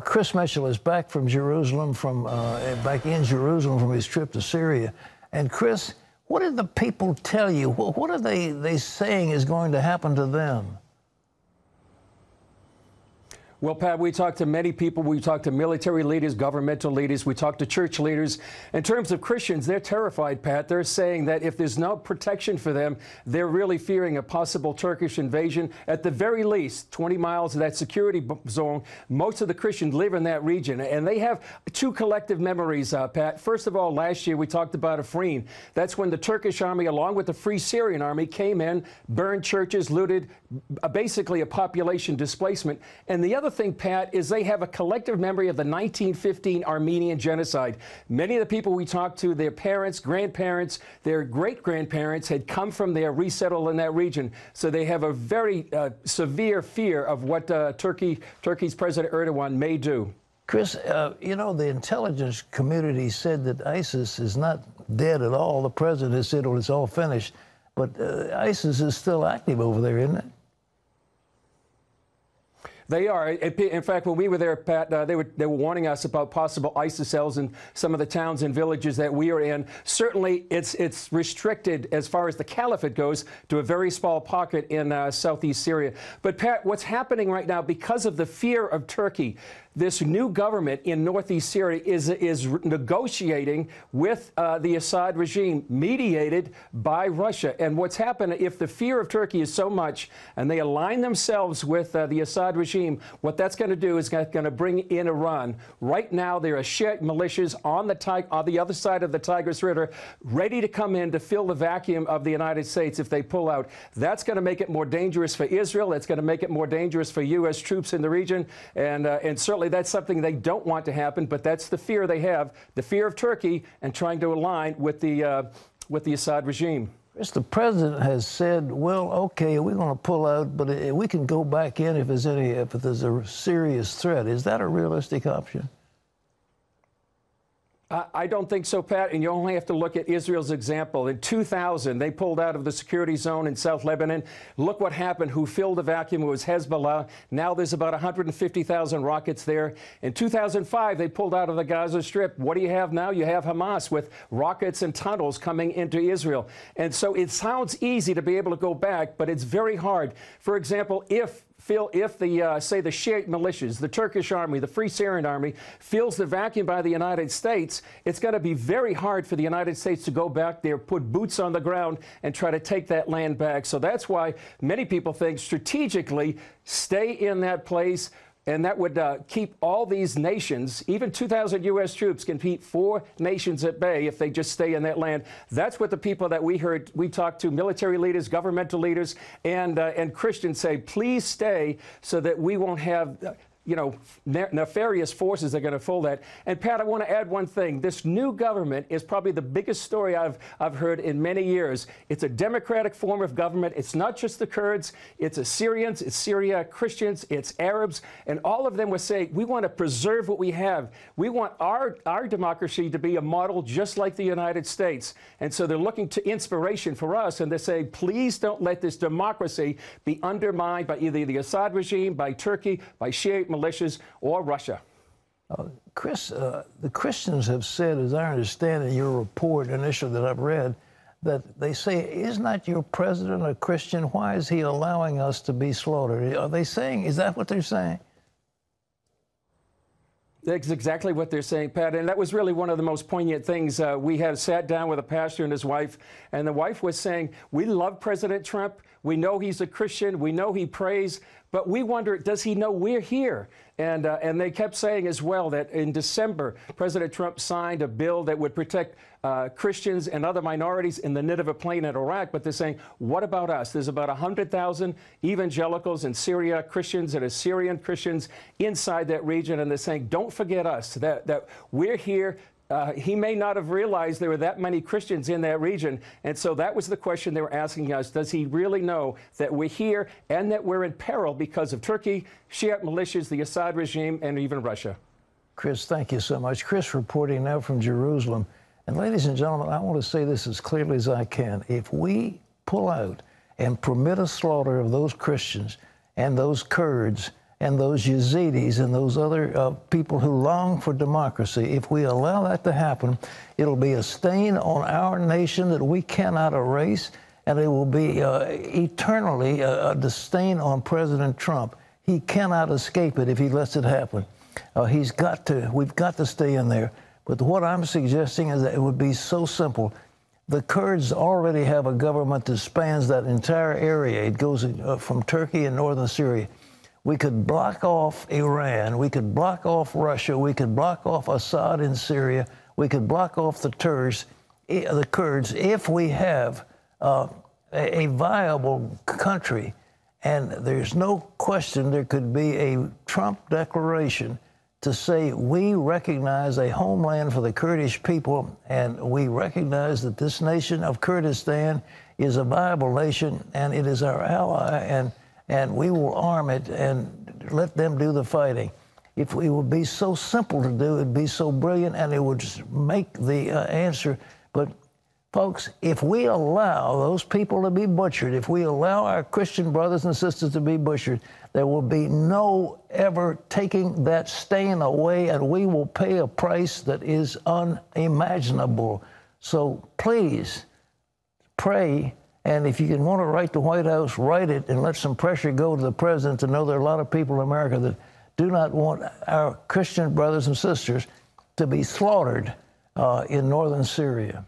Chris Mitchell is back from Jerusalem, back in Jerusalem from his trip to Syria. And Chris, what did the people tell you? What are they saying is going to happen to them? Well, Pat, we talked to many people. We talked to military leaders, governmental leaders. We talked to church leaders. In terms of Christians, they're terrified, Pat. They're saying that if there's no protection for them, they're really fearing a possible Turkish invasion. At the very least, 20 miles of that security zone, most of the Christians live in that region. And they have two collective memories, Pat. First of all, last year we talked about Afrin. That's when the Turkish army, along with the Free Syrian army, came in, burned churches, looted, basically a population displacement. And the other thing, Pat, is they have a collective memory of the 1915 Armenian genocide. Many of the people we talked to, their parents, grandparents, their great-grandparents had come from there, resettled in that region. So they have a very severe fear of what Turkey's President Erdogan may do. Chris, you know, the intelligence community said that ISIS is not dead at all. The president has said, well, it's all finished. But ISIS is still active over there, isn't it? They are. In fact, when we were there, Pat, they were warning us about possible ISIS cells in some of the towns and villages that we are in. Certainly, it's restricted as far as the caliphate goes to a very small pocket in southeast Syria. But, Pat, what's happening right now, because of the fear of Turkey, this new government in northeast Syria is negotiating with the Assad regime, mediated by Russia. And what's happened, if the fear of Turkey is so much and they align themselves with the Assad regime, what that's going to do is going to bring in Iran. Right now, there are Shiite militias on the other side of the Tigris River, ready to come in to fill the vacuum of the United States if they pull out. That's going to make it more dangerous for Israel. It's going to make it more dangerous for U.S. troops in the region. And certainly that's something they don't want to happen, but that's the fear they have, the fear of Turkey and trying to align with the Assad regime. Chris, the president has said, well, okay, we're going to pull out, but we can go back in if there's a serious threat. Is that a realistic option? I don't think so, Pat, and you only have to look at Israel's example. In 2000, they pulled out of the security zone in South Lebanon. Look what happened. Who filled the vacuum? It was Hezbollah. Now there's about 150,000 rockets there. In 2005, they pulled out of the Gaza Strip. What do you have now? You have Hamas with rockets and tunnels coming into Israel. And so it sounds easy to be able to go back, but it's very hard. For example, if say the Shiite militias, the Turkish army, the Free Syrian army, fills the vacuum by the United States, it's going to be very hard for the United States to go back there, put boots on the ground, and try to take that land back. So that's why many people think strategically stay in that place. And that would keep all these nations, even 2,000 U.S. troops can keep 4 nations at bay if they just stay in that land. That's what the people that we talked to, military leaders, governmental leaders, and Christians say, please stay so that we won't have nefarious forces that are going to fool that. And, Pat, I want to add one thing. This new government is probably the biggest story I've heard in many years. It's a democratic form of government. It's not just the Kurds. It's Assyrians, it's Syria, Christians, it's Arabs. And all of them were saying, we want to preserve what we have. We want our democracy to be a model just like the United States. And so they're looking to inspiration for us. And they're saying, please don't let this democracy be undermined by either the Assad regime, by Turkey, by Shiite militias, or Russia. Chris, the Christians have said, as I understand in your report initially that I've read, that they say, is not your president a Christian? Why is he allowing us to be slaughtered? Are they saying, is that what they're saying? That's exactly what they're saying, Pat. And that was really one of the most poignant things. We had sat down with a pastor and his wife, and the wife was saying, we love President Trump. We know he's a Christian. We know he prays. But we wonder, does he know we're here? And they kept saying as well that in December, President Trump signed a bill that would protect Christians and other minorities in the Nineveh Plain in Iraq. But they're saying, what about us? There's about 100,000 evangelicals in Syria, Christians and Syrian Christians inside that region. And they're saying, don't forget us, that we're here. He may not have realized there were that many Christians in that region. And so that was the question they were asking us. Does he really know that we're here and that we're in peril because of Turkey, Shiite militias, the Assad regime, and even Russia? Chris, thank you so much. Chris reporting now from Jerusalem. And ladies and gentlemen, I want to say this as clearly as I can. If we pull out and permit a slaughter of those Christians and those Kurds and those Yazidis and those other people who long for democracy, if we allow that to happen, it'll be a stain on our nation that we cannot erase, and it will be eternally a stain on President Trump. He cannot escape it if he lets it happen. We've got to stay in there. But what I'm suggesting is that it would be so simple. The Kurds already have a government that spans that entire area. It goes from Turkey and northern Syria. We could block off Iran. We could block off Russia. We could block off Assad in Syria. We could block off the Kurds, if we have a viable country. And there's no question there could be a Trump declaration to say we recognize a homeland for the Kurdish people, and we recognize that this nation of Kurdistan is a viable nation, and it is our ally, and we will arm it and let them do the fighting. If it would be so simple to do, it'd be so brilliant, and it would just make the answer. But folks, if we allow those people to be butchered, if we allow our Christian brothers and sisters to be butchered, there will be no ever taking that stain away, and we will pay a price that is unimaginable. So please pray, and if you want to write the White House, write it, and let some pressure go to the president to know there are a lot of people in America that do not want our Christian brothers and sisters to be slaughtered in northern Syria.